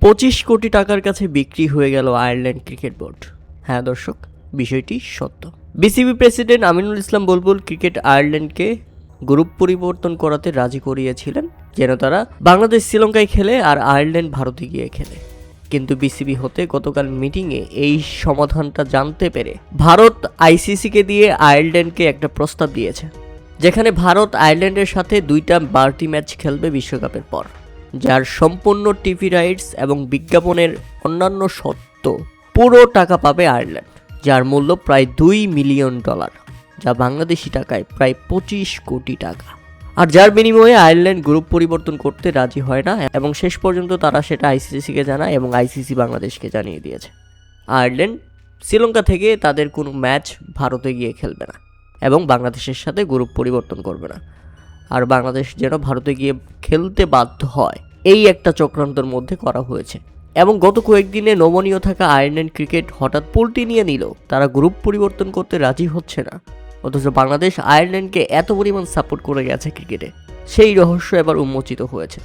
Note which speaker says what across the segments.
Speaker 1: 25 কোটি টাকার কাছে বিক্রি হয়ে গেল আয়ারল্যান্ড ক্রিকেট বোর্ড। হ্যাঁ দর্শক, বিষয়টি সত্য। বিসিবি প্রেসিডেন্ট আমিনুল ইসলাম বুলবুল ক্রিকেট আয়ারল্যান্ডকে গ্রুপ পরিবর্তন করাতে রাজি করিয়েছিলেন, যেন তারা বাংলাদেশ শ্রীলঙ্কায় খেলে আর আয়ারল্যান্ড ভারতে গিয়ে খেলে। কিন্তু বিসিবি হতে গতকাল মিটিংয়ে এই সমাধানটা জানতে পেরে ভারত আইসিসিকে দিয়ে আয়ারল্যান্ডকে একটা প্রস্তাব দিয়েছে, যেখানে ভারত আয়ারল্যান্ডের সাথে 2টা বাড়তি ম্যাচ খেলবে বিশ্বকাপের পর, যার সম্পূর্ণ টিভি রাইটস এবং বিজ্ঞাপনের অন্যান্য সত্ত্ব পুরো টাকা পাবে আয়ারল্যান্ড, যার মূল্য প্রায় $2 মিলিয়ন, যা বাংলাদেশি টাকায় প্রায় 25 কোটি টাকা। আর যার বিনিময়ে আয়ারল্যান্ড গ্রুপ পরিবর্তন করতে রাজি হয় না এবং শেষ পর্যন্ত তারা সেটা আইসিসিকে জানায় এবং আইসিসি বাংলাদেশকে জানিয়ে দিয়েছে আয়ারল্যান্ড শ্রীলঙ্কা থেকে তাদের কোনো ম্যাচ ভারতে গিয়ে খেলবে না এবং বাংলাদেশের সাথে গ্রুপ পরিবর্তন করবে না, আর বাংলাদেশ যেন ভারতে গিয়ে খেলতে বাধ্য হয়, এই একটা চক্রান্তের মধ্যে করা হয়েছে। এবং গত কয়েকদিনে নমনীয় থাকা আয়ারল্যান্ড ক্রিকেট হঠাৎ পল্টি নিয়ে নিল, তারা গ্রুপ পরিবর্তন করতে রাজি হচ্ছে না, অথচ বাংলাদেশ আয়ারল্যান্ডকে এত পরিমাণ সাপোর্ট করে গেছে ক্রিকেটে, সেই রহস্য এবার উন্মোচিত হয়েছে।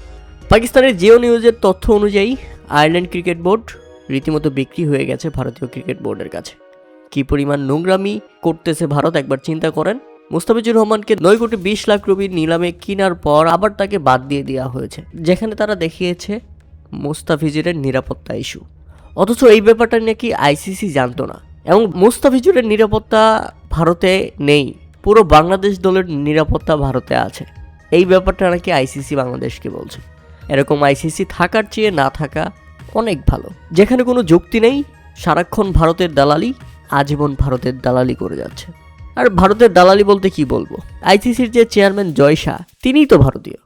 Speaker 1: পাকিস্তানের জিও নিউজের তথ্য অনুযায়ী আয়ারল্যান্ড ক্রিকেট বোর্ড রীতিমতো বিক্রি হয়ে গেছে ভারতীয় ক্রিকেট বোর্ডের কাছে। কি পরিমাণ নোংরামি করতেছে ভারত একবার চিন্তা করেন। মুস্তাফিজুর রহমানকে 9 কোটি 20 লাখ রুপির নিলামে কেনার পর আবার তাকে বাদ দিয়ে দেওয়া হয়েছে, যেখানে তারা দেখিয়েছে মুস্তাফিজুরের নিরাপত্তা ইস্যু, অথচ এই ব্যাপারটা নাকি আইসিসি জানতো না। এবং মুস্তাফিজুরের নিরাপত্তা ভারতে নেই, পুরো বাংলাদেশ দলের নিরাপত্তা ভারতে আছে, এই ব্যাপারটা নাকি আইসিসি বাংলাদেশকে বলছে। এরকম আইসিসি থাকার চেয়ে না থাকা অনেক ভালো, যেখানে কোনো যুক্তি নেই, সারাক্ষণ ভারতের দালালি, আজীবন ভারতের দালালি করে যাচ্ছে। আর ভারতের দালালি বলতে কি বলবো, আইসিসির যে চেয়ারম্যান জয় শাহ, তিনিই তো ভারতীয়।